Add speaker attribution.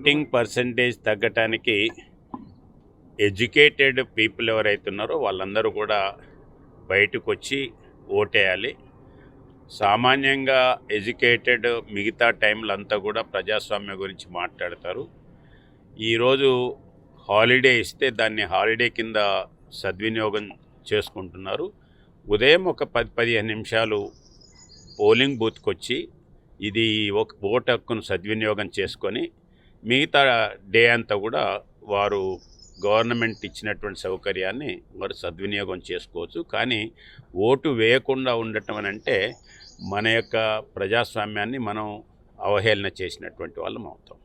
Speaker 1: Voting percentage తగ్గటానికి educated people ఎవరైతే ఉన్నారో వాళ్ళందరూ కూడా బయటకు వచ్చి ఓటేయాలి. సామాన్యంగా ఎడ్యుకేటెడ్ మిగతా టైంలో అంతా కూడా ప్రజాస్వామ్యం గురించి మాట్లాడతారు. ఈరోజు హాలిడే ఇస్తే దాన్ని హాలిడే కింద సద్వినియోగం చేసుకుంటున్నారు. ఉదయం ఒక 10-15 నిమిషాలు పోలింగ్ బూత్కి వచ్చి ఇది ఒక ఓటు హక్కును సద్వినియోగం చేసుకొని మిగతా డే అంతా కూడా వారు గవర్నమెంట్ ఇచ్చినటువంటి సౌకర్యాన్ని వారు సద్వినియోగం చేసుకోవచ్చు. కానీ ఓటు వేయకుండా ఉండటం అని అంటే మన యొక్క ప్రజాస్వామ్యాన్ని మనం అవహేళన చేసినటువంటి వాళ్ళం అవుతాం.